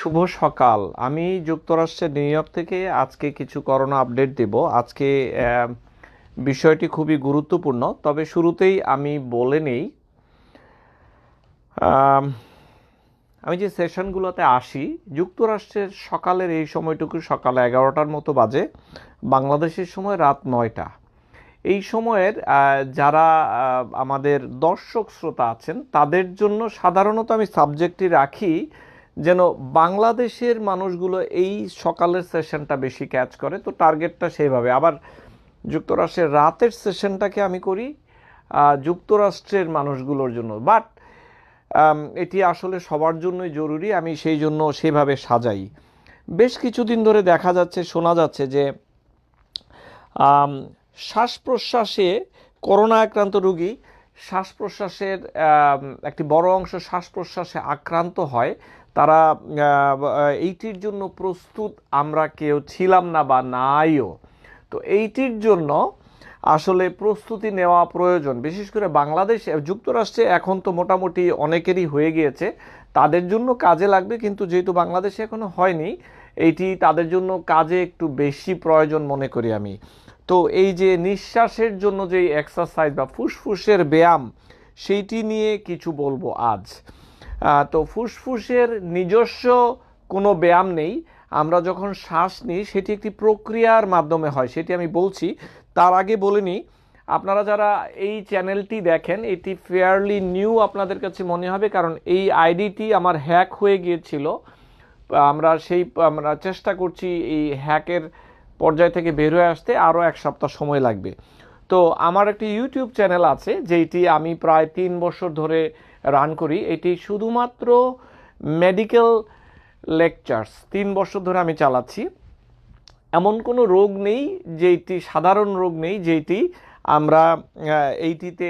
শুভ সকাল। আমি যুক্তরাষ্ট্রের নিউ ইয়র্ক থেকে আজকে কিছু করোনা আপডেট দেব। আজকে বিষয়টি খুবই গুরুত্বপূর্ণ, তবে শুরুতেই আমি বলে নেই, আমি যে সেশনগুলোতে আসি যুক্তরাষ্ট্রের সকালের এই সময়টুকু সকাল 11টার মতো বাজে, বাংলাদেশের সময় রাত 9টা। এই সময়ের যারা আমাদের দর্শক শ্রোতা আছেন তাদের জন্য সাধারণত আমি সাবজেক্টটি রাখি যেন বাংলাদেশের মানুষগুলো এই সকালের সেশনটা বেশি ক্যাচ করে, তো টার্গেটটা সেইভাবে। আবার যুক্তরাষ্ট্রের রাতের সেশনটাকে আমি করি যুক্তরাষ্ট্রের মানুষগুলোর জন্য, বাট এটি আসলে সবার জন্যই জরুরি, আমি সেই জন্য সেভাবে সাজাই। বেশ কিছুদিন ধরে দেখা যাচ্ছে, শোনা যাচ্ছে যে শ্বাস প্রশ্বাসে করোনা আক্রান্ত রোগী শ্বাস প্রশ্বাসের একটি বড় অংশ শ্বাস প্রশ্বাসে আক্রান্ত হয়, তারা এইটির জন্য প্রস্তুত আমরা কেউ ছিলাম না বা নাইও। তো এইটির জন্য আসলে প্রস্তুতি নেওয়া প্রয়োজন, বিশেষ করে বাংলাদেশ যুক্তরাষ্ট্রে এখন তো মোটামুটি অনেকেরই হয়ে গিয়েছে, তাদের জন্য কাজে লাগবে, কিন্তু যেহেতু বাংলাদেশে এখনো হয়নি, এইটি তাদের জন্য কাজে একটু বেশি প্রয়োজন মনে করি আমি। তো এই যে নিঃশ্বাসের জন্য যে এক্সারসাইজ বা ফুসফুসের ব্যায়াম, সেইটি নিয়ে কিছু বলবো আজ। তো ফুসফুসের নিজস্ব কোনো ব্যায়াম নেই, আমরা যখন শ্বাস নিই সেটি একটি প্রক্রিয়ার মাধ্যমে হয়, সেটি আমি বলছি। তার আগে বলে নিই, আপনারা যারা এই চ্যানেলটি দেখেন এটি ফেয়ারলি নিউ আপনাদের কাছে মনে হবে, কারণ এই আইডিটি আমার হ্যাক হয়ে গিয়েছিল। আমরা চেষ্টা করছি এই হ্যাকের পর্যায় থেকে বের হয়ে আসতে, আরও 1 সপ্তাহ সময় লাগবে। তো আমার একটি ইউটিউব চ্যানেল আছে যেটি আমি প্রায় 3 বছর ধরে রান করি, এটি শুধুমাত্র মেডিকেল লেকচার্স 3 বছর ধরে আমি চালাচ্ছি। এমন কোনো রোগ নেই যেটি সাধারণ রোগ নেই যেটি আমরা এইটিতে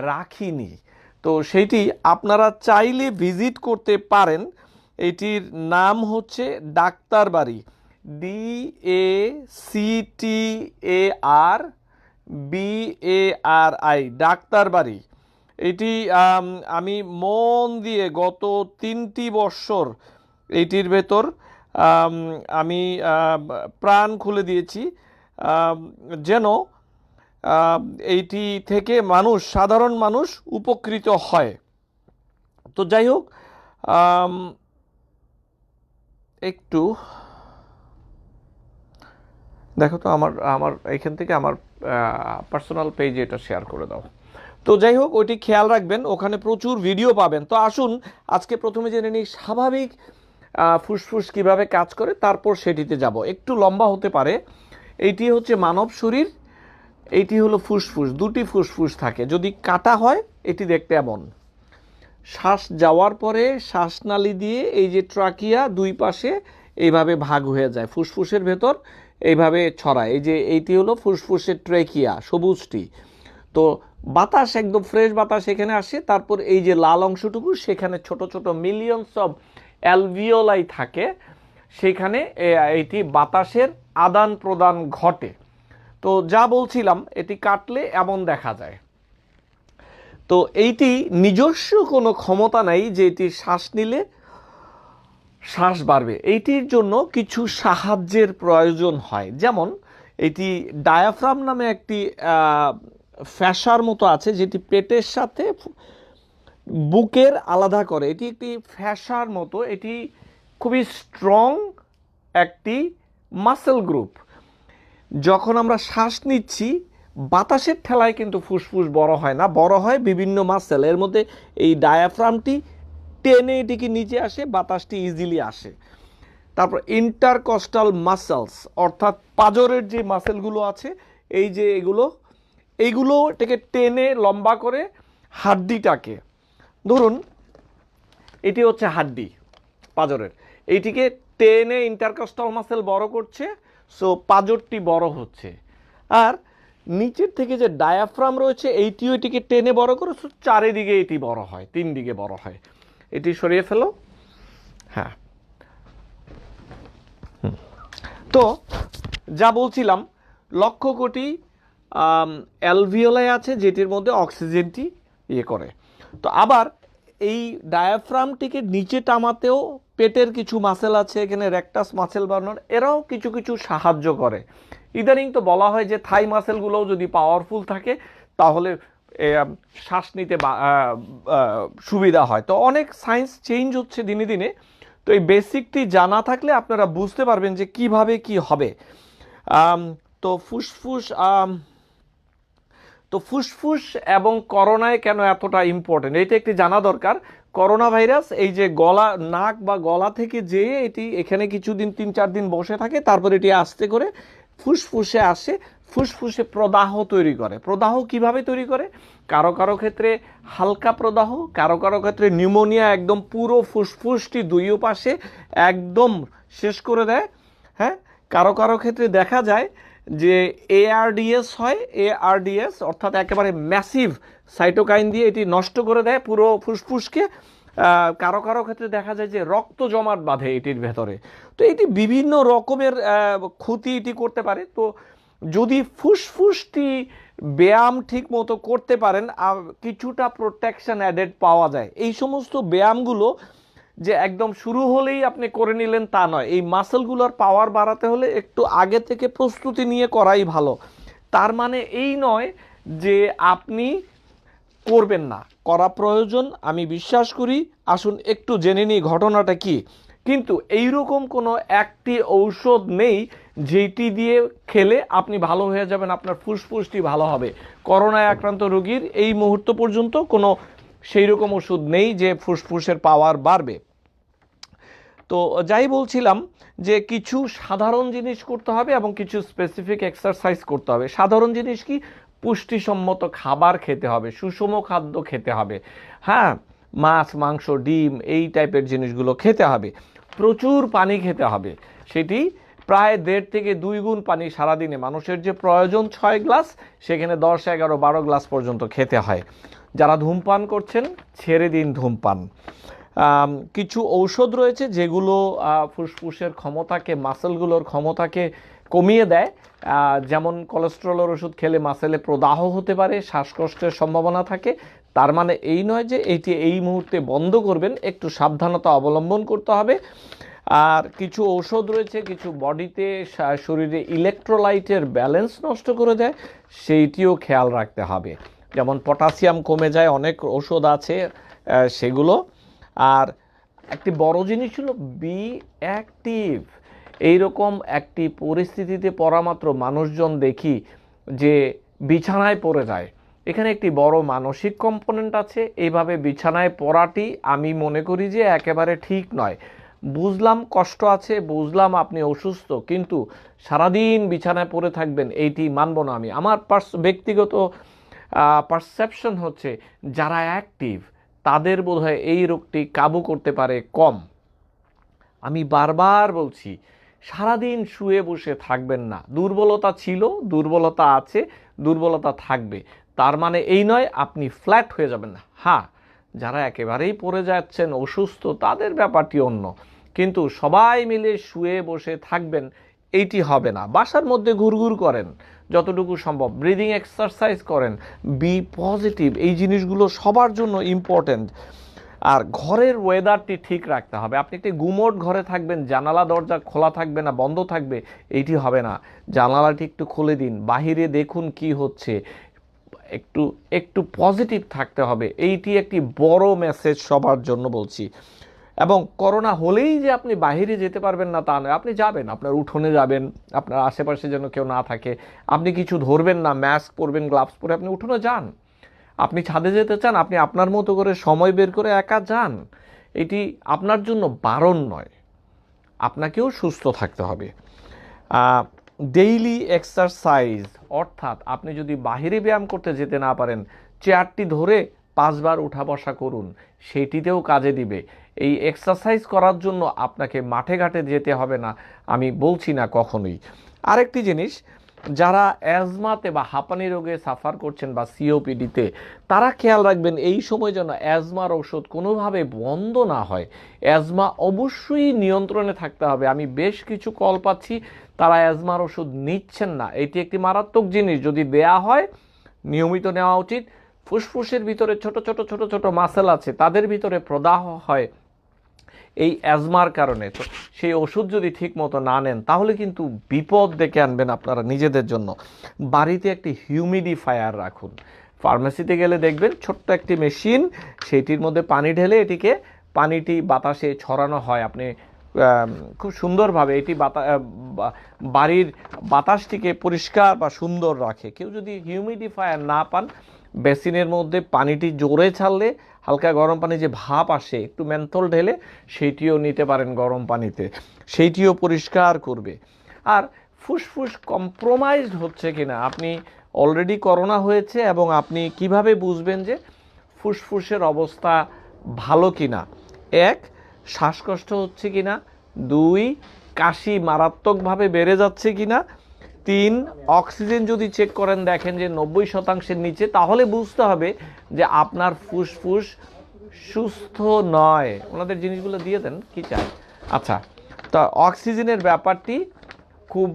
রাখিনি, তো সেইটি আপনারা চাইলে ভিজিট করতে পারেন। এটির নাম হচ্ছে ডাক্তারবাড়ি, DACTARBARI, ডাক্তারবাড়ি। এটি আমি মন দিয়ে গত 3টি বছর এইটির ভেতর আমি প্রাণ খুলে দিয়েছি যেন এইটি থেকে সাধারণ মানুষ উপকৃত হয়। তো যাই হোক, একটু দেখো তো আমার এখান থেকে আমার পার্সোনাল পেজে এটা শেয়ার করে দাও। তো যাই হোক, ওইটি খেয়াল রাখবেন, ওখানে প্রচুর ভিডিও পাবেন। তো আসুন আজকে প্রথমে জেনে নিই স্বাভাবিক ফুসফুস কিভাবে কাজ করে, তারপর সেটিতে যাব। একটু লম্বা হতে পারে। এইটি হচ্ছে মানব শরীর, এইটি হলো ফুসফুস, দুটি ফুসফুস থাকে। যদি কাটা হয় এটি দেখতে এমন, শ্বাস যাওয়ার পরে শ্বাসনালী দিয়ে এই যে ট্রাকিয়া দুই পাশে এইভাবে ভাগ হয়ে যায়, ফুসফুসের ভেতর এইভাবে ছড়ায়। এই যে এইটি হলো ফুসফুসের ট্রেকিয়া, সবুজটি। তো বাতাস, একদম ফ্রেশ বাতাস এখানে আসে, তারপর এই যে লাল অংশটুকু সেখানে ছোট ছোট মিলিয়নস অফ অ্যালভিওলাই থাকে, সেখানে এইটি বাতাসের আদান প্রদান ঘটে। তো যা বলছিলাম, এটি কাটলে এমন দেখা যায়। তো এইটি নিজস্ব কোনো ক্ষমতা নাই যে এটি শ্বাস নিলে শ্বাস বাড়বে, এইটির জন্য কিছু সাহায্যের প্রয়োজন হয়। যেমন এটি ডায়াফ্রাম নামে একটি ফ্যাসার মতো আছে, যেটি পেটের সাথে বুকের আলাদা করে। এটি একটি ফ্যাসার মতো, এটি খুবই স্ট্রং একটি মাসেল গ্রুপ। যখন আমরা শ্বাস নিচ্ছি বাতাসের ঠেলায় কিন্তু ফুসফুস বড় হয় না, বড় হয় বিভিন্ন মাসেল, এর মধ্যে এই ডায়াফ্রামটি টেনে এটিকে নিচে আসে, বাতাসটি ইজিলি আসে। তারপর ইন্টারকস্টাল মাসেলস, অর্থাৎ পাঁজরের যে মাসেলগুলো আছে, এই যে এইগুলো এটাকে টেনে লম্বা করে হাড্ডিটাকে, ধরুন এটি হচ্ছে হাড্ডি পাঁজরের, এইটিকে টেনে ইন্টারকস্টাল মাসেল বড় করছে, সো পাঁজরটি বড় হচ্ছে। আর নিচের থেকে যে ডায়াফ্রাম রয়েছে এইটিও এটিকে টেনে বড় করে, সো চারিদিকে এটি বড় হয়, 3 দিকে বড় হয়। এটি সরিয়ে ফেলো। হ্যাঁ, তো যা বলছিলাম, লক্ষ কোটি অ্যালভিওলাই আছে যেটির মধ্যে অক্সিজেনটি করে। তো আবার এই ডায়াফ্রামটিকে নিচে টামাতেও পেটের কিছু মাসেল আছে, এখানে রেকটাস মাসেল বানানোর, এরাও কিছু কিছু সাহায্য করে। ইদানিং তো বলা হয় যে থাই মাসেলগুলোও যদি পাওয়ারফুল থাকে তাহলে শ্বাস নিতে সুবিধা হয়। তো অনেক সায়েন্স চেঞ্জ হচ্ছে দিনে দিনে, তো এই বেসিকটি জানা থাকলে আপনারা বুঝতে পারবেন যে কিভাবে কি হবে। তো ফুসফুস এবং করোনায় কেন এতটা ইম্পর্টেন্ট, এটা একটি জানা দরকার। করোনা ভাইরাস এই যে গলা, নাক বা গলা থেকে যেয়ে এটি এখানে কিছুদিন 3-4 দিন বসে থাকে, তারপর এটি আস্তে করে ফুসফুসে আসে, ফুসফুসে প্রদাহ তৈরি করে। প্রদাহ কিভাবে তৈরি করে? কারো কারো ক্ষেত্রে হালকা প্রদাহ, কারো কারো ক্ষেত্রে নিউমোনিয়া একদম পুরো ফুসফুসটি দুই পাশে একদম শেষ করে দেয়। হ্যাঁ, কারো কারো ক্ষেত্রে দেখা যায় যে এআরডিএস হয়, এআরডিএস অর্থাৎ একেবারে ম্যাসিভ সাইটোকাইন দিয়ে এটি নষ্ট করে দেয় পুরো ফুসফুসকে। কারো কারো ক্ষেত্রে দেখা যায় যে রক্ত জমাট বাঁধে এটির ভেতরে। তো এটি বিভিন্ন রকমের ক্ষতি এটি করতে পারে। তো যদি ফুসফুসটি ব্যায়াম ঠিক মতো করতে পারেন, কিছুটা প্রোটেকশন অ্যাডেড পাওয়া যায়। এই সমস্ত ব্যায়ামগুলো যে একদম শুরু হলেই আপনি করে নিলেন তা নয়, এই মাসেলগুলোর পাওয়ার বাড়াতে হলে একটু আগে থেকে প্রস্তুতি নিয়ে করাই ভালো। তার মানে এই নয় যে আপনি করবেন না, করা প্রয়োজন, আমি বিশ্বাস করি। আসুন একটু জেনে নিই ঘটনাটা কি। কিন্তু এইরকম কোনো একটি ঔষধ নেই যেটি দিয়ে খেলে আপনি ভালো হয়ে যাবেন, আপনার ফুসফুসটি ভালো হবে। করোনায় আক্রান্ত রোগীর এই মুহূর্ত পর্যন্ত কোনো সেই রকম ওষুধ নেই যে ফুসফুসের পাওয়ার বাড়বে। তো যাই বলছিলাম যে কিছু সাধারণ জিনিস করতে হবে এবং কিছু স্পেসিফিক এক্সারসাইজ করতে হবে। সাধারণ জিনিস কি? পুষ্টিসম্মত খাবার খেতে হবে, সুষম খাদ্য খেতে হবে। হ্যাঁ, মাছ, মাংস, ডিম এই টাইপের জিনিসগুলো খেতে হবে। প্রচুর পানি খেতে হবে, সেটি প্রায় 1.5 থেকে 2 গুণ পানি সারাদিনে। মানুষের যে প্রয়োজন 6 গ্লাস, সেখানে 10, 11, 12 গ্লাস পর্যন্ত খেতে হয়। যারা ধূমপান করছেন ছেড়ে দিন ধূমপান। কিছু ঔষধ রয়েছে যেগুলো ফুসফুসের ক্ষমতাকে, মাসেলগুলোর ক্ষমতাকে কমিয়ে দেয়। যেমন কোলেস্টেরলের ওষুধ খেলে মাসেলে প্রদাহ হতে পারে, শ্বাসকষ্টের সম্ভাবনা থাকে। তার মানে এই নয় যে এটি এই মুহূর্তে বন্ধ করবেন, একটু সাবধানতা অবলম্বন করতে হবে। আর কিছু ঔষধ রয়েছে কিছু বডিতে, শরীরে ইলেকট্রোলাইটের ব্যালেন্স নষ্ট করে দেয়, সেইটিও খেয়াল রাখতে হবে। যেমন পটাশিয়াম কমে যায়, অনেক ওষুধ আছে সেগুলো। আর একটি বড় জিনিস হলো বি অ্যাক্টিভ। এইরকম একটি পরিস্থিতিতে পড়া মাত্র মানুষজন দেখি যে বিছানায় পড়ে যায়। এখানে একটি বড় মানসিক কম্পোনেন্ট আছে। এইভাবে বিছানায় পড়াটি আমি মনে করি যে একেবারে ঠিক নয়। বুঝলাম কষ্ট আছে, বুঝলাম আপনি অসুস্থ, কিন্তু সারাদিন বিছানায় পড়ে থাকবেন এইটি মানব না আমি। আমার ব্যক্তিগত পারসেপশন হচ্ছে যারা অ্যাক্টিভ তাদের বোধহয় এই রোগটি কাবু করতে পারে কম। আমি বারবার বলছি, সারাদিন শুয়ে বসে থাকবেন না। দুর্বলতা ছিল, দুর্বলতা আছে, দুর্বলতা থাকবে। তার মানে এই নয় আপনি ফ্ল্যাট হয়ে যাবেন না। হ্যাঁ, যারা একেবারেই পড়ে যাচ্ছেন অসুস্থ তাদের ব্যাপারটি অন্য, কিন্তু সবাই মিলে শুয়ে বসে থাকবেন এইটি হবে না। বাসার মধ্যে ঘুরঘুর করেন যতটুকু সম্ভব, ব্রিদিং এক্সারসাইজ করেন, বি পজিটিভ। এই জিনিসগুলো সবার জন্য ইম্পর্ট্যান্ট। আর ঘরের ওয়েদারটি ঠিক রাখতে হবে। আপনি একটি গুমোট ঘরে থাকবেন, জানালা দরজা খোলা থাকবে না বন্ধ থাকবে, এইটি হবে না। জানালাটি একটু খুলে দিন, বাহিরে দেখুন কি হচ্ছে, একটু একটু পজিটিভ থাকতে হবে। এইটি একটি বড় মেসেজ সবার জন্য বলছি। এবং করোনা হলেই যে আপনি বাইরে যেতে পারবেন না তা নয়, আপনি যাবেন, আপনার উঠোনে যাবেন, আপনার আশেপাশে যেন কেউ না থাকে, আপনি কিছু ধরবেন না, মাস্ক পরবেন, গ্লাভস পরে আপনি উঠোনে যান। আপনি ছাদে যেতে চান, আপনি আপনার মতো করে সময় বের করে একা যান। এটি আপনার জন্য বারণ নয়, আপনাকেও সুস্থ থাকতে হবে। ডেইলি এক্সারসাইজ, অর্থাৎ আপনি যদি বাহিরে ব্যায়াম করতে যেতে না পারেন, চেয়ারটি ধরে 5 বার উঠা বসা করুন, সেটিতেও কাজে দিবে। এই এক্সারসাইজ করার জন্য আপনাকে মাঠে ঘাটে যেতে হবে না, আমি বলছি না কখনোই। আরেকটি জিনিস, যারা অ্যাজমাতে বা হাঁপানি রোগে সাফার করছেন বা সিওপিডিতে, তারা খেয়াল রাখবেন এই সময় যেন অ্যাজমার ওষুধ কোনোভাবে বন্ধ না হয়। অ্যাজমা অবশ্যই নিয়ন্ত্রণে থাকতে হবে। আমি বেশ কিছু কল পাচ্ছি তারা অ্যাজমার ওষুধ নিচ্ছেন না। এটি একটি মারাত্মক জিনিস, যদি দেয়া হয় নিয়মিত নেওয়া উচিত। ফুসফুসের ভিতরে ছোট ছোট ছোট ছোট মাসেল আছে, তাদের ভিতরে প্রদাহ হয় এই অ্যাজমার কারণে। তো সেই ওষুধ যদি ঠিক মতো না নেন তাহলে কিন্তু বিপদ ডেকে আনবেন আপনারা নিজেদের জন্য। বাড়িতে একটি হিউমিডিফায়ার রাখুন। ফার্মেসিতে গেলে দেখবেন ছোট্ট একটি মেশিন, সেইটির মধ্যে পানি ঢেলে এটিকে পানিটি বাতাসে ছড়ানো হয়। আপনি খুব সুন্দরভাবে এটি বাড়ির বাতাসটিকে পরিষ্কার বা সুন্দর রাখে। কেউ যদি হিউমিডিফায়ার না পান, বেসিনের মধ্যে পানিটি জোরে ছাড়লে হালকা গরম পানি যে ভাপ আসে, একটু মেন্থল ঢেলে সেইটিও নিতে পারেন গরম পানিতে, সেইটিও পরিষ্কার করবে। আর ফুসফুস কম্প্রোমাইজড হচ্ছে কিনা, আপনি অলরেডি করোনা হয়েছে এবং আপনি কিভাবে বুঝবেন যে ফুসফুসের অবস্থা ভালো কিনা? এক, শ্বাসকষ্ট হচ্ছে কিনা। দুই, কাশি মারাত্মকভাবে বেড়ে যাচ্ছে কিনা। তিন, অক্সিজেন যদি চেক করেন দেখেন যে 90%-এর নিচে, তাহলে বুঝতে হবে যে আপনার ফুসফুস সুস্থ নয়। ওনাদের জিনিসগুলো দিয়ে দেন, কি চাই। আচ্ছা, তো অক্সিজেনের ব্যাপারটি খুব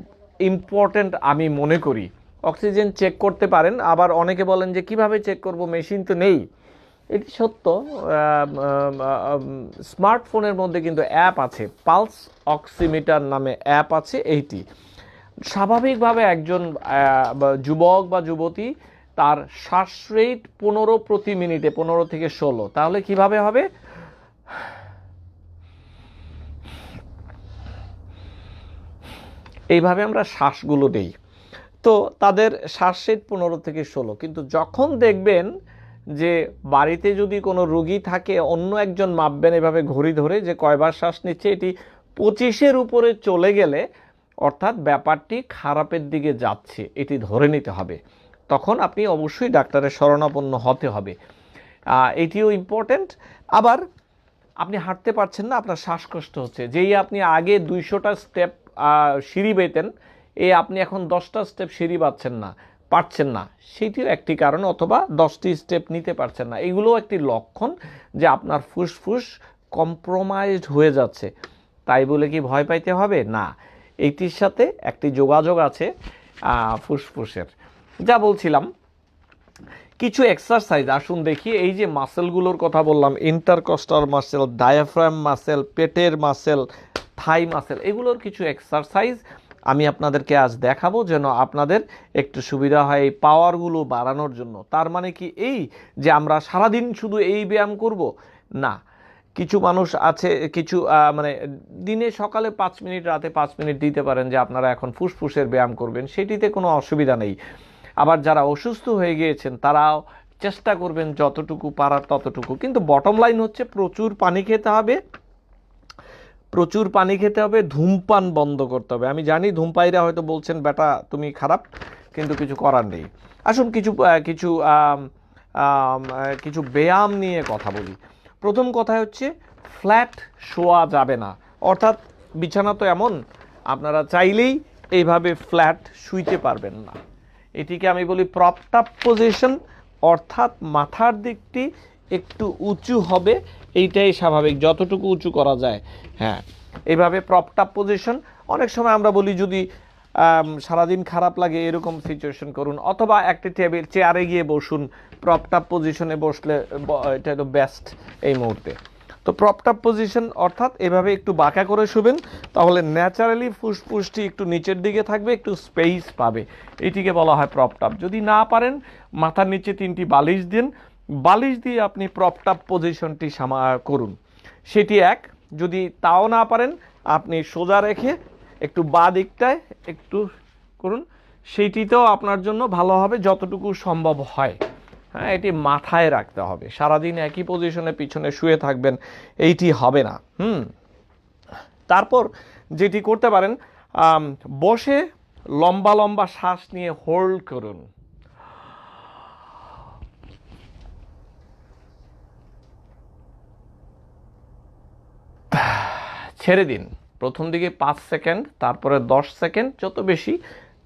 ইম্পর্ট্যান্ট আমি মনে করি। অক্সিজেন চেক করতে পারেন। আবার অনেকে বলেন যে কিভাবে চেক করব, মেশিন তো নেই। এটি সত্য, স্মার্টফোনের মধ্যে কিন্তু অ্যাপ আছে, পালস অক্সিমিটার নামে অ্যাপ আছে। এইটি স্বাভাবিকভাবে একজন যুবক বা যুবতী তার শ্বাস রেট 15 প্রতি মিনিটে, 15 থেকে 16, তাহলে কিভাবে হবে? এইভাবে আমরা শ্বাসগুলো দেই। তো তাদের শ্বাস রেট 15 থেকে 16। কিন্তু যখন দেখবেন যে বাড়িতে যদি কোনো রোগী থাকে, অন্য একজন মাপবেন এভাবে ঘড়ি ধরে যে কয়বার শ্বাস নিচ্ছে, এটি 25-এর উপরে চলে গেলে অর্থাৎ ব্যাপারটি খারাপের দিকে যাচ্ছে, এটি ধরে নিতে হবে। তখন আপনি অবশ্যই ডাক্তারের শরণাপন্ন হতে হবে। এটিও ইম্পর্ট্যান্ট। আবার আপনি হাঁটতে পারছেন না, আপনার শ্বাসকষ্ট হচ্ছে, যেই আপনি আগে 200টা স্টেপ সিঁড়ি বেতেন, আপনি এখন 10টা স্টেপ সিঁড়ি পারছেন না, সেটিও একটি কারণ। অথবা 10টি স্টেপ নিতে পারছেন না, এগুলোও একটি লক্ষণ যে আপনার ফুসফুস কম্প্রোমাইজড হয়ে যাচ্ছে। তাই বলে কি ভয় পাইতে হবে? না, এইটির সাথে একটি যোগাযোগ আছে ফুসফুসের। যা বলছিলাম, কিছু এক্সারসাইজ আসুন দেখি। এই যে মাসেলগুলোর কথা বললাম, ইন্টারকস্টাল মাসেল, ডায়াফ্রাম মাসেল, পেটের মাসেল, থাই মাসেল, এগুলোর কিছু এক্সারসাইজ আমি আপনাদেরকে আজ দেখাবো, যেন আপনাদের একটু সুবিধা হয় এই পাওয়ারগুলো বাড়ানোর জন্য। তার মানে কি এই যে আমরা সারাদিন শুধু এই ব্যায়াম করব? না, কিছু মানুষ আছে, কিছু মানে দিনে সকালে 5 মিনিট, রাতে 5 মিনিট দিতে পারেন যে আপনারা এখন ফুসফুসের ব্যায়াম করবেন, সেটিতে কোনো অসুবিধা নেই। আবার যারা অসুস্থ হয়ে গিয়েছেন তারাও চেষ্টা করবেন যতটুকু পারার ততটুকু। কিন্তু বটম লাইন হচ্ছে প্রচুর পানি খেতে হবে, প্রচুর পানি খেতে হবে, ধূমপান বন্ধ করতে হবে। আমি জানি ধূমপায়ীরা হয়তো বলছেন বেটা তুমি খারাপ, কিন্তু কিছু করার নেই। আসুন কিছু কিছু কিছু ব্যায়াম নিয়ে কথা বলি। প্রথম কথা হচ্ছে ফ্ল্যাট শোয়া যাবে না। অর্থাৎ বিছানা তো এমন, আপনারা চাইলেই এইভাবে ফ্ল্যাট শুইতে পারবেন না। এটিকে আমি বলি প্রপড আপ পজিশন, অর্থাৎ মাথার দিকটি একটু উঁচু হবে, এইটাই স্বাভাবিক, যতটুকু উঁচু করা যায়। হ্যাঁ, এইভাবে প্রপড আপ পজিশন। অনেক সময় আমরা বলি যদি সারাদিন খারাপ লাগে এরকম সিচুয়েশন করুন, অথবা একটি টেবিল চেয়ারে গিয়ে বসুন। প্রপড আপ পজিশনে বসলে এটা তো বেস্ট এই মুহূর্তে। তো প্রপড আপ পজিশন অর্থাৎ এভাবে একটু বাঁকা করে শুবেন, তাহলে ন্যাচারালি ফুসফুসটি একটু নিচের দিকে থাকবে, একটু স্পেস পাবে। এটিকে বলা হয় প্রপড আপ। যদি না পারেন, মাথার নিচে 3টি বালিশ দিন, বালিশ দিয়ে আপনি প্রপড আপ পজিশনটি করুন। সেটি এক। যদি তাও না পারেন, আপনি সোজা রেখে একটু বাঁ দিকটায় একটু করুন, সেইটিতেও আপনার জন্য ভালো হবে যতটুকু সম্ভব হয়। হ্যাঁ, এটি মাথায় রাখতে হবে। সারাদিন একই পজিশনে পিছনে শুয়ে থাকবেন, এইটি হবে না। তারপর যেটি করতে পারেন, বসে লম্বা লম্বা শ্বাস নিয়ে হোল্ড করুন। ছেড়ে দিন। প্রথম দিকে 5 সেকেন্ড, তারপরে 10 সেকেন্ড, যত বেশি,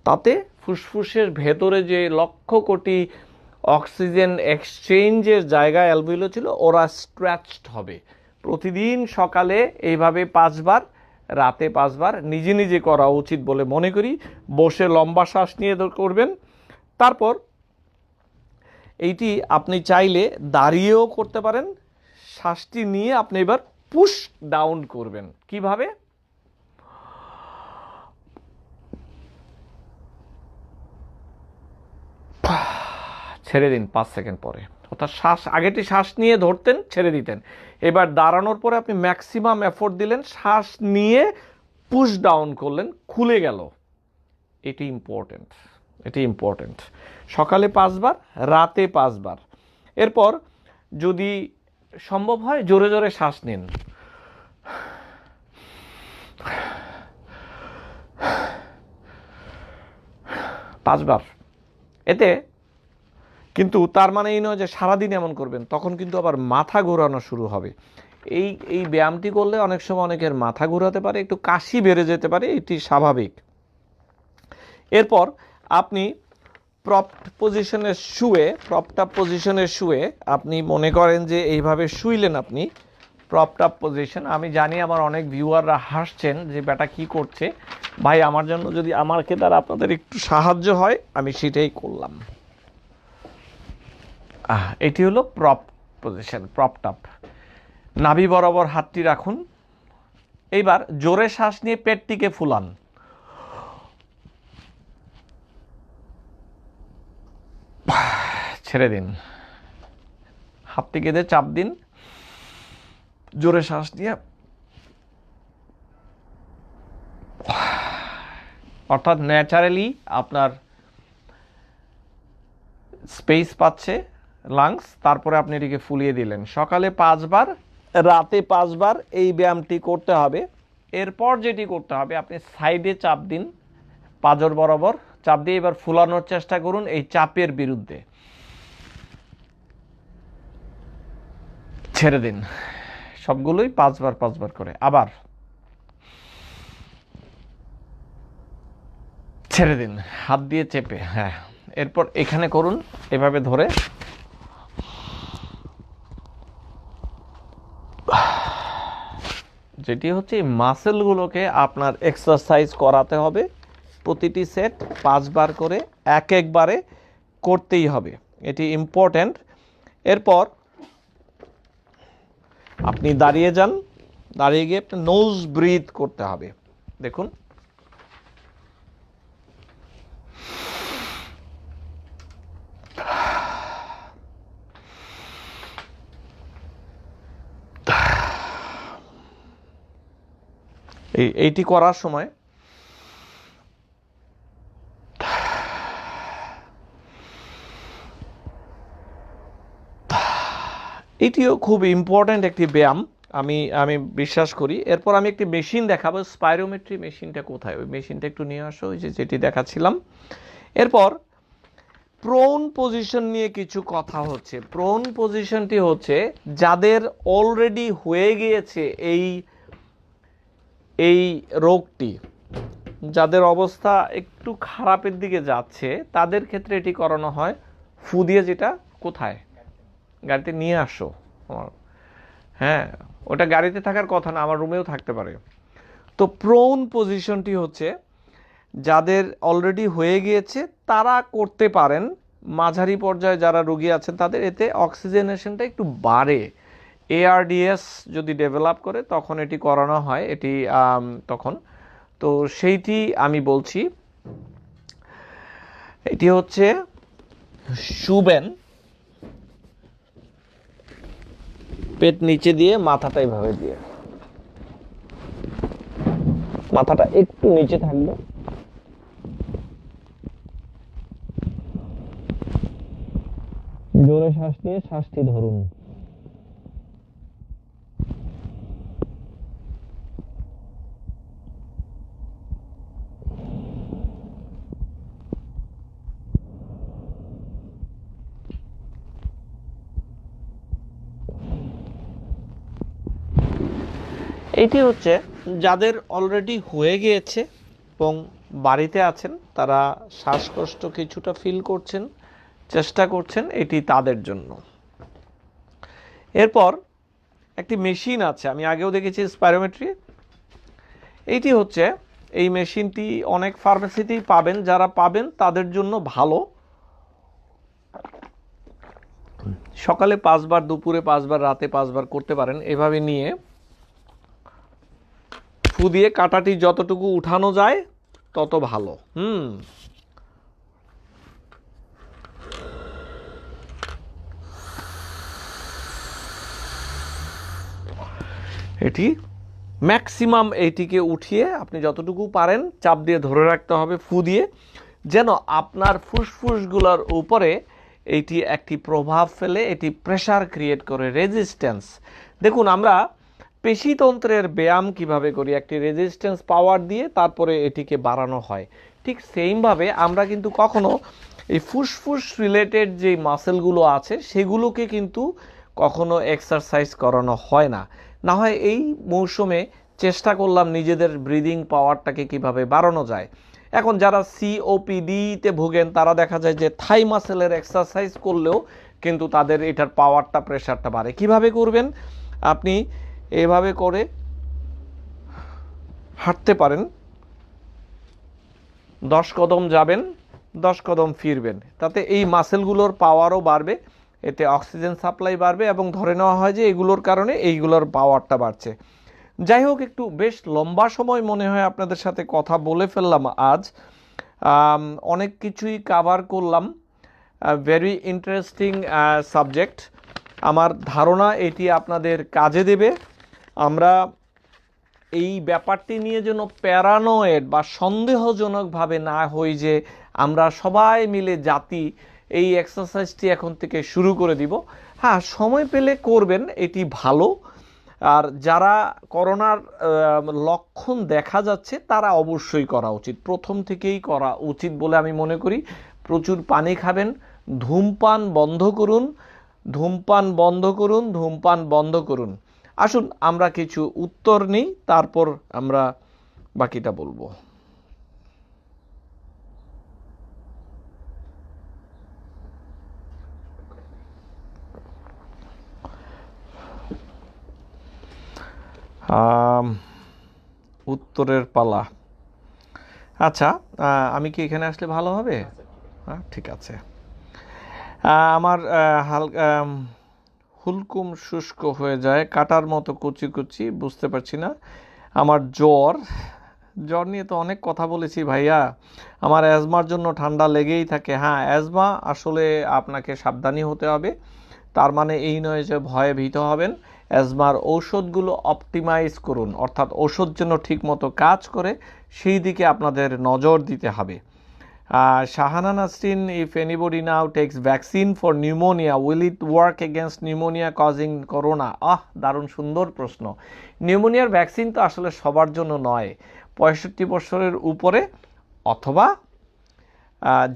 তাতে ফুসফুসের ভেতরে যে লক্ষ কোটি অক্সিজেন এক্সচেঞ্জের জায়গায় অ্যালভিওল ছিল, ওরা স্ট্রেচড হবে। প্রতিদিন সকালে এইভাবে 5 বার, রাতে 5 বার নিজে নিজে করা উচিত বলে মনে করি। বসে লম্বা শ্বাস নিয়ে করবেন। তারপর এইটি আপনি চাইলে দাঁড়িয়েও করতে পারেন। শ্বাসটি নিয়ে আপনি এবার পুশ ডাউন করবেন। কিভাবে? ছেড়ে দিন 5 সেকেন্ড পরে। অর্থাৎ আগেটি শ্বাস নিয়ে ধরতেন, ছেড়ে দিতেন। এবার দাঁড়ানোর পরে আপনি ম্যাক্সিমাম এফোর্ট দিলেন, শ্বাস নিয়ে পুশ ডাউন করলেন, খুলে গেল। এটি ইম্পর্টেন্ট। সকালে 5 বার, রাতে 5 বার। এরপর যদি সম্ভব হয় জোরে জোরে শ্বাস নিন। পাঁচবার। এতে কিন্তু তার মানে এই নয় যে সারাদিন এমন করবেন, তখন কিন্তু আবার মাথা ঘোরানো শুরু হবে। এই ব্যায়ামটি করলে অনেক সময় অনেকের মাথা ঘোরাতে পারে, একটু কাশি বেড়ে যেতে পারে, এটি স্বাভাবিক। এরপর আপনি প্রপড পজিশনে শুয়ে আপনি মনে করেন যে এইভাবে শুইলেন আপনি প্রপড আপ পজিশন। আমি জানি আমার অনেক ভিউয়াররা হাসছেন যে বেটা কি করছে ভাই, আমার জন্য যদি আমাকে দ্বারা আপনাদের একটু সাহায্য হয় আমি সেটাই করলাম। এটি হলো প্রপড আপ। নাভি বরাবর হাতটি রাখুন। এইবার জোরে শ্বাস নিয়ে পেটটিকে ফুলান। ছেড়ে দিন। হাতটি কেঁদে চাপ দিন। জোরে শ্বাস নিয়ে, অর্থাৎ ন্যাচারালি আপনার স্পেস পাচ্ছে লাংস, তারপরে আপনি এটিকে ফুলিয়ে দিলেন। সকালে 5 বার, রাতে 5 বার এই ব্যায়ামটি করতে হবে। এরপর যেটি করতে হবে, আপনি সাইডে চাপ দিন, পাঁজর বরাবর চাপ দিয়ে এবার ফুলানোর চেষ্টা করুন এই চাপের বিরুদ্ধে। ছেড়ে দিন। সবগুলোই 5 বার করে। আবার ছেড়ে দিন, হাত দিয়ে চেপে। হ্যাঁ, এরপর এখানে করুন এভাবে ধরে। যেটি হচ্ছে মাসেলগুলোকে আপনার এক্সারসাইজ করাতে হবে। প্রতিটি সেট 5 বার করে একবারে করতেই হবে, এটি ইম্পর্ট্যান্ট। এরপর আপনি দাঁড়িয়ে যান, দাঁড়িয়ে গিয়ে আপনি নোজ ব্রিথ করতে হবে। দেখুন, এইটি করার সময় এটিও খুব ইম্পর্ট্যান্ট একটি ব্যায়াম, আমি বিশ্বাস করি। এরপর আমি একটি মেশিন দেখাবো, স্পাইরোমেট্রি মেশিনটা কোথায়, ওই মেশিনটা একটু নিয়ে আসো, ওই যেটি দেখাচ্ছিলাম। এরপর প্রোন পজিশন নিয়ে কিছু কথা হচ্ছে। প্রোন পজিশনটি হচ্ছে যাদের অলরেডি হয়ে গিয়েছে এই রোগটি, যাদের অবস্থা একটু খারাপের দিকে যাচ্ছে, তাদের ক্ষেত্রে এটি করানো হয় ফু দিয়ে। যেটা কোথায়, গাড়িতে নিয়ে আসো। হ্যাঁ, ওটা গাড়িতে থাকার কথা না, আমার রুমেও থাকতে পারে। তো প্রোন পজিশনটি হচ্ছে যাদের অলরেডি হয়ে গিয়েছে তারা করতে পারেন। মাঝারি পর্যায়ে যারা রোগী আছেন তাদের এতে অক্সিজেনেশনটা একটু বাড়ে। ARDS যদি ডেভেলপ করে তখন এটি করানো হয়, এটি তখন। তো সেইটি আমি বলছি, এটি হচ্ছে শুবেন, পেট নিচে দিয়ে মাথাটা এইভাবে দিয়ে, মাথাটা একটু নিচে থাকবে। জোরে শ্বাস নিয়ে শ্বাসটি ধরুন। এটি হচ্ছে যাদের অলরেডি হয়ে গিয়েছে এবং বাড়িতে আছেন, তারা শ্বাসকষ্ট কিছুটা ফিল করছেন, চেষ্টা করছেন, এটি তাদের জন্য। এরপর একটি মেশিন আছে, আমি আগেও দেখেছি স্পাইরোমেট্রি। এইটি হচ্ছে, এই মেশিনটি অনেক ফার্মেসিতেই পাবেন, যারা পাবেন তাদের জন্য ভালো। সকালে 5 বার, দুপুরে 5 বার, রাতে 5 বার করতে পারেন। এভাবে নিয়ে ফু দিয়ে কাঁটাটি যতটুকু উঠানো যায় তত ভালো। এটি ম্যাক্সিমাম এইটিকে উঠিয়ে আপনি যতটুকু পারেন চাপ দিয়ে ধরে রাখতে হবে ফু দিয়ে, যেন আপনার ফুসফুসগুলোর উপরে এইটি একটি প্রভাব ফেলে, এটি প্রেসার ক্রিয়েট করে, রেজিস্ট্যান্স। দেখুন আমরা পেশিতন্ত্রের ব্যায়াম কিভাবে করি, একটি রেজিস্ট্যান্স পাওয়ার দিয়ে তারপরে এটিকে বাড়ানো হয়, ঠিক সেইমভাবে আমরা কিন্তু কখনো এই ফুসফুস রিলেটেড যে মাসেলগুলো আছে সেগুলোকে কিন্তু কখনো এক্সারসাইজ করানো হয় না। না হয় এই মৌসুমে চেষ্টা করলাম নিজেদের ব্রিদিং পাওয়ারটাকে কিভাবে বাড়ানো যায়। এখন যারা সিওপিডিতে ভোগেন তারা দেখা যায় যে থাই মাসেলের এক্সারসাইজ করলেও কিন্তু তাদের এটার পাওয়ারটা, প্রেশারটা বাড়ে। কিভাবে করবেন? আপনি এভাবে করে হাঁটতে পারেন, 10 কদম যাবেন, 10 কদম ফিরবেন, তাতে এই মাসেলগুলোর পাওয়ারও বাড়বে, এতে অক্সিজেন সাপ্লাই বাড়বে এবং ধরে নেওয়া হয় যে এগুলোর কারণে এইগুলোর পাওয়ারটা বাড়ছে। যাই হোক, একটু বেশ লম্বা সময় মনে হয় আপনাদের সাথে কথা বলে ফেললাম আজ। অনেক কিছুই কাভার করলাম, ভেরি ইন্টারেস্টিং সাবজেক্ট। আমার ধারণা এটি আপনাদের কাজে দেবে। আমরা এই ব্যাপারটি নিয়ে যেন প্যারানয়েড বা সন্দেহজনকভাবে না হই যে আমরা সবাই মিলে জাতি এই এক্সারসাইজটি এখন থেকে শুরু করে দিব। হ্যাঁ, সময় পেলে করবেন, এটি ভালো। আর যারা করোনার লক্ষণ দেখা যাচ্ছে তারা অবশ্যই করা উচিত, প্রথম থেকেই করা উচিত বলে আমি মনে করি। প্রচুর পানি খাবেন, ধূমপান বন্ধ করুন, ধূমপান বন্ধ করুন, ধূমপান বন্ধ করুন। আসুন আমরা কিছু উত্তর নিই, তারপর আমরা বাকিটা বলবো। উত্তরের পালা। আচ্ছা, আমি কি এখানে আসলে ভালো হবে? ঠিক আছে। আমার হালকা হুলকুম শুষ্ক হয়ে যায়, কাটার মতো কুচি কুচি, বুঝতে পারছি না। আমার জ্বর নিয়ে তো অনেক কথা বলেছি ভাইয়া। আমার অ্যাজমার জন্য ঠান্ডা লেগেই থাকে। হ্যাঁ, অ্যাজমা আসলে আপনাকে সাবধানী হতে হবে, তার মানে এই নয় যে ভয়ে ভীত হবেন। অ্যাজমার ঔষধগুলো অপটিমাইজ করুন, অর্থাৎ ওষুধ যেন ঠিকমতো কাজ করে সেই দিকে আপনাদের নজর দিতে হবে। Shahana Nasrin, if anybody now takes vaccine for pneumonia, will it work against pneumonia causing corona? দারুণ সুন্দর প্রশ্ন। নিউমোনিয়ার ভ্যাকসিন তো আসলে সবার জন্য নয়, 65 বছরের উপরে অথবা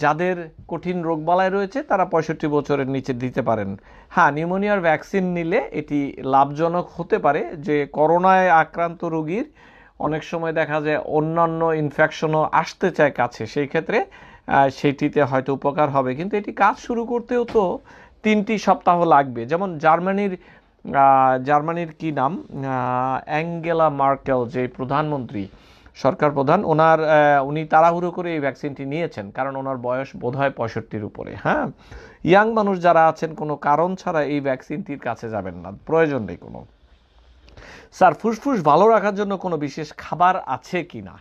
যাদের কঠিন রোগবালাই রয়েছে তারা 65 বছরের নিচে দিতে পারেন। হ্যাঁ, নিউমোনিয়ার ভ্যাকসিন নিলে এটি লাভজনক হতে পারে, যে করোনায় আক্রান্ত রোগীর অনেক সময় দেখা যায় অন্যান্য ইনফেকশনও আসতে চায় কাছে, সেই ক্ষেত্রে সেটিতে হয়তো উপকার হবে, কিন্তু এটি কাজ শুরু করতেও তো 3টি সপ্তাহ লাগবে। যেমন জার্মানির কি নাম, অ্যাঙ্গেলা মার্কেল, যে প্রধানমন্ত্রী, সরকার প্রধান, উনি তাড়াহুড়ো করে এই ভ্যাকসিনটি নিয়েছেন, কারণ ওনার বয়স বোধহয় 65-র উপরে। হ্যাঁ, ইয়াং মানুষ যারা আছেন কোনো কারণ ছাড়া এই ভ্যাকসিনটির কাছে যাবেন না, প্রয়োজন নেই কোনো। স্যার, ফুসফুস ভালো রাখার জন্য কোনো বিশেষ খাবার আছে কি না?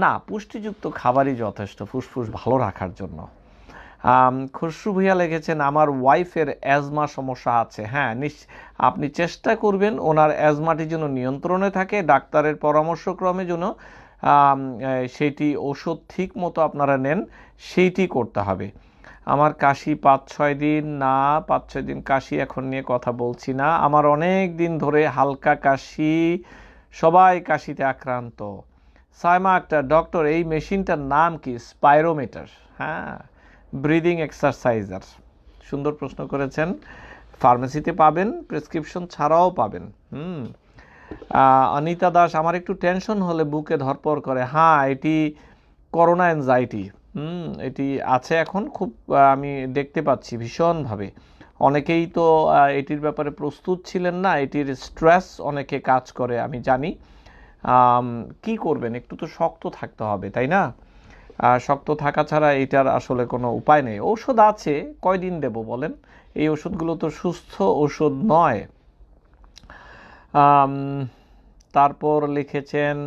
না, পুষ্টিযুক্ত খাবারই যথেষ্ট ফুসফুস ভালো রাখার জন্য। খসরু ভুইয়া লিখেছেন আমার ওয়াইফের অ্যাজমা সমস্যা আছে। হ্যাঁ, আপনি চেষ্টা করবেন ওনার অ্যাজমাটি যেন নিয়ন্ত্রণে থাকে, ডাক্তারের পরামর্শক্রমে যেন সেইটি ওষুধ ঠিক মতো আপনারা নেন, সেইটি করতে হবে। আমার কাশি 5-6 দিন, না 5-6 দিন কাশি এখন নিয়ে কথা বলছি না, আমার অনেক দিন ধরে হালকা কাশি, সবাই কাশিতে আক্রান্ত। সাইমা আক্তার, ডক্টর এই মেশিনটার নাম কি? স্পাইরোমিটার। হ্যাঁ, ব্রিদিং এক্সারসাইজার। সুন্দর প্রশ্ন করেছেন, ফার্মেসিতে পাবেন, প্রেসক্রিপশন ছাড়াও পাবেন। অনিতা দাস, আমার একটু টেনশন হলে বুকে ধরপড় করে। হ্যাঁ, এটি করোনা অ্যাংজাইটি। এটি আছে এখন খুব, আমি দেখতে পাচ্ছি ভীষণভাবে। অনেকেই তো এটির ব্যাপারে প্রস্তুত ছিলেন না, এটির স্ট্রেস অনেকে কাজ করে আমি জানি। কি করবেন, একটু তো শক্ত থাকতে হবে, তাই না? শক্ত থাকা ছাড়া এটার আসলে কোনো উপায় নেই। ঔষধ আছে, কয়দিন দেব বলেন? এই ওষুধগুলো তো সুস্থ ওষুধ নয়। তারপর লিখেছেন,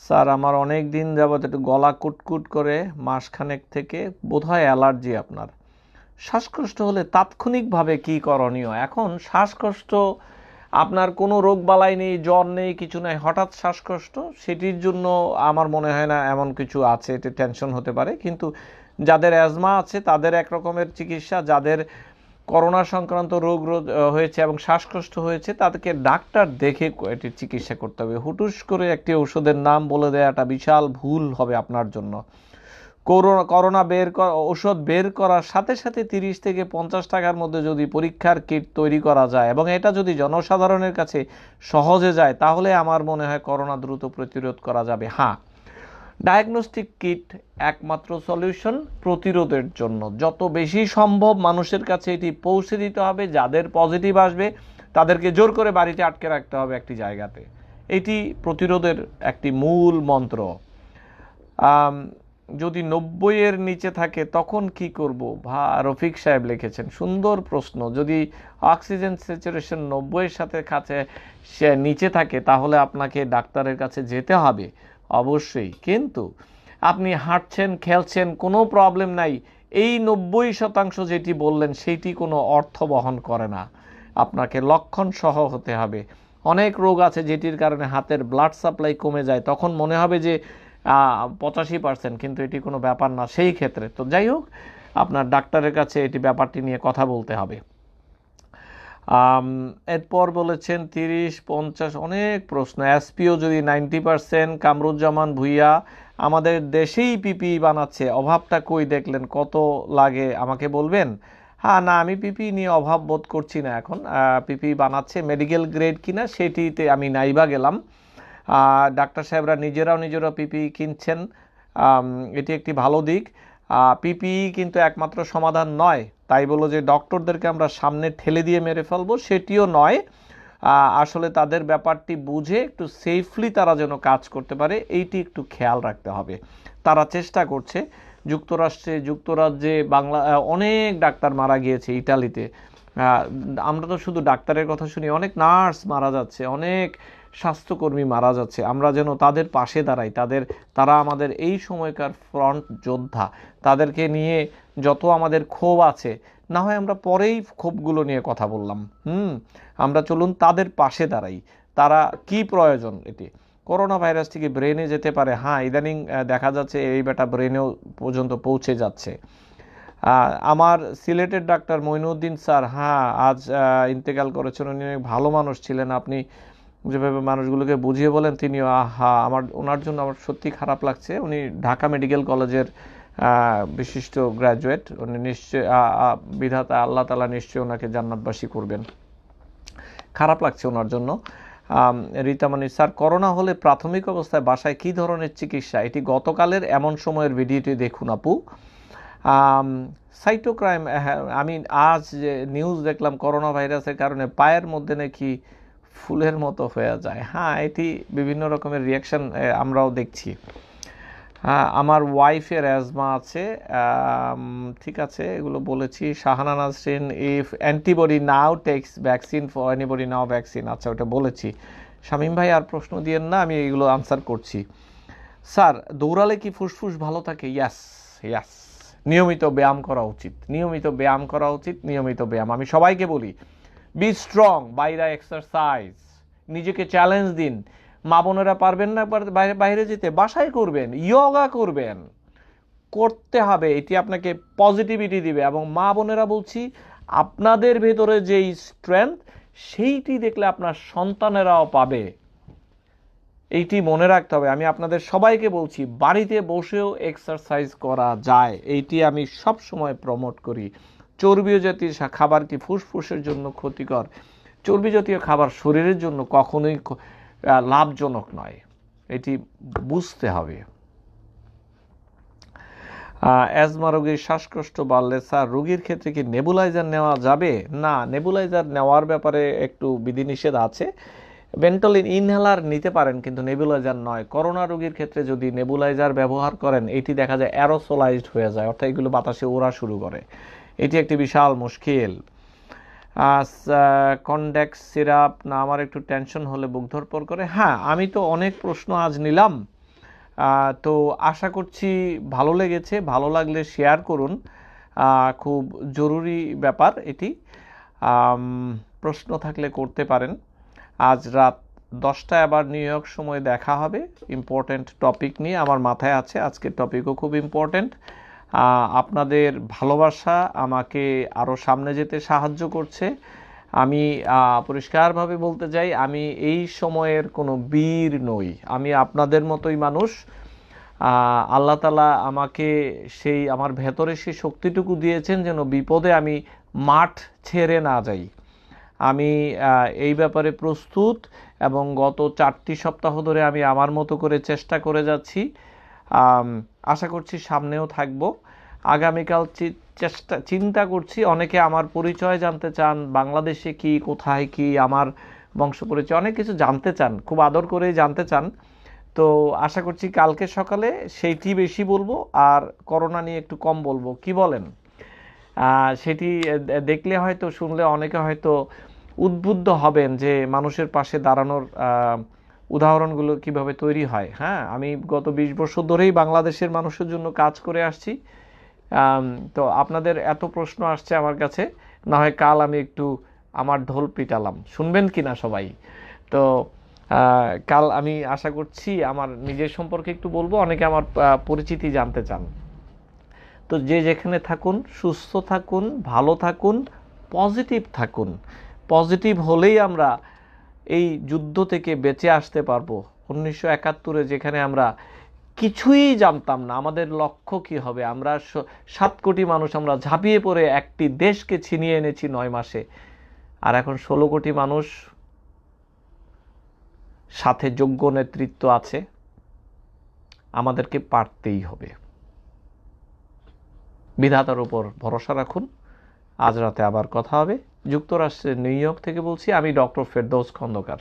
স্যার আমার অনেক দিন যাবত একটু গলা কুটকুট করে, মাসখানেক থেকে, বোধহয় অ্যালার্জি আপনার। শ্বাসকষ্ট হলে তাৎক্ষণিকভাবে কি করণীয়? এখন শ্বাসকষ্ট আপনার কোনো রোগ বালাই নেই, জ্বর নেই, কিছু নাই, হঠাৎ শ্বাসকষ্ট, সেটির জন্য আমার মনে হয় না এমন কিছু আছে, এতে টেনশন হতে পারে। কিন্তু যাদের অ্যাজমা আছে তাদের এক রকমের চিকিৎসা, যাদের করোনা সংক্রান্ত রোগ হয়েছে এবং শ্বাসকষ্ট হয়েছে তাদেরকে ডাক্তার দেখে এটির চিকিৎসা করতে হবে। হুটুস করে একটি ওষুধের নাম বলে দেওয়াটা বিশাল ভুল হবে আপনার জন্য। করোনা ওষুধ বের করার সাথে সাথে 30 থেকে 50 টাকার মধ্যে যদি পরীক্ষার কিট তৈরি করা যায় এবং এটা যদি জনসাধারণের কাছে সহজে যায়, তাহলে আমার মনে হয় করোনা দ্রুত প্রতিরোধ করা যাবে। হ্যাঁ, ডায়াগনস্টিক কিট একমাত্র সলিউশন প্রতিরোধের জন্য। যত বেশি সম্ভব মানুষের কাছে এটি পৌঁছে দিতে হবে। যাদের পজিটিভ আসবে তাদেরকে জোর করে বাড়িতে আটকে রাখতে হবে একটি জায়গাতে। এটি প্রতিরোধের একটি মূল মন্ত্র। যদি 90-এর নিচে থাকে তখন কি করব? রফিক সাহেব লিখেছেন, সুন্দর প্রশ্ন। যদি অক্সিজেন স্যাচুরেশন 90-এর সাথে সে নিচে থাকে তাহলে আপনাকে ডাক্তারের কাছে যেতে হবে অবশ্যই। কিন্তু আপনি হাঁটছেন, খেলছেন, কোনো প্রবলেম নাই, এই 90% যেটি বললেন সেইটি কোনো অর্থ বহন করে না। আপনাকে লক্ষণ সহ হতে হবে। অনেক রোগ আছে যেটির কারণে হাতের ব্লাড সাপ্লাই কমে যায়, তখন মনে হবে যে 85%, কিন্তু এটি কোনো ব্যাপার না সেই ক্ষেত্রে। তো যাই হোক, আপনার ডাক্তারের কাছে এটি ব্যাপারটি নিয়ে কথা বলতে হবে। এরপর বলেছেন 30-50 অনেক প্রশ্ন। এসপিও যদি 90%, কামরুজ্জামান ভুইয়া আমাদের দেশেই পিপি বানাচ্ছে, অভাবটা কই দেখলেন, কত লাগে আমাকে বলবেন? হ্যাঁ, না, আমি পিপি নিয়ে অভাব বোধ করছি না এখন। পিপি বানাচ্ছে, মেডিকেল গ্রেড কিনা সেটিতে আমি নাইবা গেলাম। ডাক্তার সাহেবরা নিজেরাও পিপি কিনছেন, এটি একটি ভালো দিক। পিপি কিন্তু একমাত্র সমাধান নয়, তাই বলো যে ডক্টরদেরকে আমরা সামনে ঠেলে দিয়ে মেরে ফেলবো, সেটিও নয়। আসলে তাদের ব্যাপারটি বুঝে একটু সেফলি তারা যেন কাজ করতে পারে, এইটি একটু খেয়াল রাখতে হবে। তারা চেষ্টা করছে। যুক্তরাজ্যে অনেক ডাক্তার মারা গিয়েছে, ইটালিতে। আমরা তো শুধু ডাক্তারের কথা শুনি, অনেক নার্স মারা যাচ্ছে, অনেক স্বাস্থ্যকর্মী মারা যাচ্ছে। আমরা যেন তাদের পাশে দাঁড়াই। তারা আমাদের এই সময়কার ফ্রন্ট যোদ্ধা। তাদেরকে নিয়ে যত আমাদের ক্ষোভ আছে, না হয় আমরা পরেই ক্ষোভগুলো নিয়ে কথা বললাম। আমরা চলুন তাদের পাশে দাঁড়াই। তারা কি প্রয়োজন, এটি করোনা ভাইরাস থেকে ব্রেনে যেতে পারে। হ্যাঁ, ইদানিং দেখা যাচ্ছে এই ব্যাটা ব্রেনেও পর্যন্ত পৌঁছে যাচ্ছে। আমার সিলেটের ডাক্তার মঈনুদ্দিন স্যার, হ্যাঁ, আজ ইন্তেকাল করেছেন। উনি অনেক ভালো মানুষ ছিলেন। আপনি যেভাবে মানুষগুলোকে বুঝিয়ে বলেন, তিনিও ওনার জন্য আমার সত্যি খারাপ লাগছে। উনি ঢাকা মেডিকেল কলেজের বিশিষ্ট গ্র্যাজুয়েট। উনি নিশ্চয় বিধাতা আল্লাহ তাআলা নিশ্চয়ই ওনাকে জান্নাতবাসী করবেন। খারাপ লাগছে ওনার জন্য। রীতামণি স্যার, করোনা হলে প্রাথমিক অবস্থায় বাসায় কি ধরনের চিকিৎসা? এটি গতকালের এমন সময়ের ভিডিওটি দেখুন আপু। সাইটোক্রাইম, আমি আজ যে নিউজ দেখলাম করোনা ভাইরাসের কারণে পায়ের মধ্যে নাকি ফুলের মতো হয়ে যায়। হ্যাঁ, এটি বিভিন্ন রকমের রিয়াকশন আমরাও দেখছি। হ্যাঁ, আমার ওয়াইফের অ্যাজমা আছে। ঠিক আছে, এগুলো বলেছি। Shahana Nasrin, if antibody now takes vaccine for anybody now vaccine, আচ্ছা ওটা বলেছি। শামীম ভাই আর প্রশ্ন দিয়েন না, আমি এগুলো আনসার করছি। স্যার, দৌড়ালে কি ফুসফুস ভালো থাকে? ইয়াস, নিয়মিত ব্যায়াম করা উচিত। নিয়মিত ব্যায়াম আমি সবাইকে বলি। বি স্ট্রং, বাইরে এক্সারসাইজ, নিজেকে চ্যালেঞ্জ দিন। মা বোনেরা পারবেন না বাইরে যেতে, বাসায় করবেন, ইয়োগা করবেন, করতে হবে। এটি আপনাকে পজিটিভিটি দিবে। এবং মা বোনেরা বলছি, আপনাদের ভেতরে যেই স্ট্রেংথ, সেইটি দেখলে আপনার সন্তানেরাও পাবে। এইটি মনে রাখতে হবে। আমি আপনাদের সবাইকে বলছি, বাড়িতে বসেও এক্সারসাইজ করা যায়। এইটি আমি সব সময় প্রমোট করি। চর্বি জাতীয় খাবার কি ফুসফুসের জন্য ক্ষতিকর? চর্বি জাতীয় খাবার শরীরের জন্য কখনোই লাভজনক নয়, এটি বুঝতে হবে। অ্যাজমা রোগীর শ্বাসকষ্ট বাড়লে স্যার, রোগীর ক্ষেত্রে কি নেবুলাইজার নেওয়া যাবে? না, নেবুলাইজার নেওয়ার ব্যাপারে একটু বিধিনিষেধ আছে। ভেন্টলিন ইনহেলার নিতে পারেন, কিন্তু নেবুলাইজার নয়। করোনা রোগীর ক্ষেত্রে যদি নেবুলাইজার ব্যবহার করেন, এটি দেখা যায় অ্যারোসোলাইজড হয়ে যায়, অর্থাৎ এগুলো বাতাসে ওড়া শুরু করে। এটি একটি বিশাল মুশকিল। কনডেক্স সিরাপ না, আমার একটু টেনশন হলে বুক ধরপড় করে। হ্যাঁ, আমি তো অনেক প্রশ্ন আজ নিলাম, তো আশা করছি ভালো লেগেছে। ভালো লাগলে শেয়ার করুন, খুব জরুরি ব্যাপার এটি। আম, প্রশ্ন থাকলে করতে পারেন। আজ রাত 10টায় আবার নিউ ইয়র্ক সময় দেখা হবে ইম্পর্ট্যান্ট টপিক নিয়ে। আমার মাথায় আছে আজকের টপিকও খুব ইম্পর্ট্যান্ট। আপনাদের ভালোবাসা আমাকে আরও সামনে যেতে সাহায্য করছে। আমি পরিষ্কারভাবে বলতে চাই, আমি এই সময়ের কোনো বীর নই, আমি আপনাদের মতোই মানুষ। আল্লাহ তাআলা আমাকে সেই আমার ভেতরে সেই শক্তিটুকু দিয়েছেন যেন বিপদে আমি মাঠ ছেড়ে না যাই। আমি এই ব্যাপারে প্রস্তুত, এবং গত 4টি সপ্তাহ ধরে আমি আমার মতো করে চেষ্টা করে যাচ্ছি। আশা করছি সামনেও থাকব। আগামীকাল চিন্তা করছি, অনেকে আমার পরিচয় জানতে চান, বাংলাদেশে কি, কোথায় কি, আমার বংশ পরিচয়, অনেক কিছু জানতে চান, খুব আদর করেই জানতে চান। তো আশা করছি কালকে সকালে সেইটি বেশি বলবো, আর করোনা নিয়ে একটু কম বলবো। কি বলেন? সেটি দেখলে হয়তো, শুনলে অনেকে হয়তো উদ্বুদ্ধ হবেন যে মানুষের পাশে দাঁড়ানোর উদাহরণগুলো কিভাবে তৈরি হয়। হ্যাঁ, আমি গত 20 বছর ধরেই বাংলাদেশের মানুষের জন্য কাজ করে আসছি। তো আপনাদের এত প্রশ্ন আসছে আমার কাছে, না হয় কাল আমি একটু আমার ঢোল পিটালাম, শুনবেন কি না সবাই? তো কাল আমি আশা করছি আমার নিজের সম্পর্কে একটু বলবো, অনেকে আমার পরিচিতি জানতে চান। তো যে যেখানে থাকুন, সুস্থ থাকুন, ভালো থাকুন, পজিটিভ থাকুন। পজিটিভ হলেই আমরা এই যুদ্ধ থেকে বেঁচে আসতে পারবো। 1971-এ যেখানে আমরা কিছুই জানতাম না আমাদের লক্ষ্য কি হবে, আমরা 7 কোটি মানুষ আমরা ঝাঁপিয়ে পড়ে একটি দেশকে ছিনিয়ে এনেছি 9 মাসে। আর এখন 16 কোটি মানুষ, সাথে যোগ্য নেতৃত্ব আছে। আমাদেরকে পারতেই হবে। বিধাতার উপর ভরসা রাখুন। আজ রাতে আবার কথা হবে। যুক্তরাষ্ট্রের নিউ ইয়র্ক থেকে বলছি, আমি ডক্টর ফেরদৌস খন্দকার।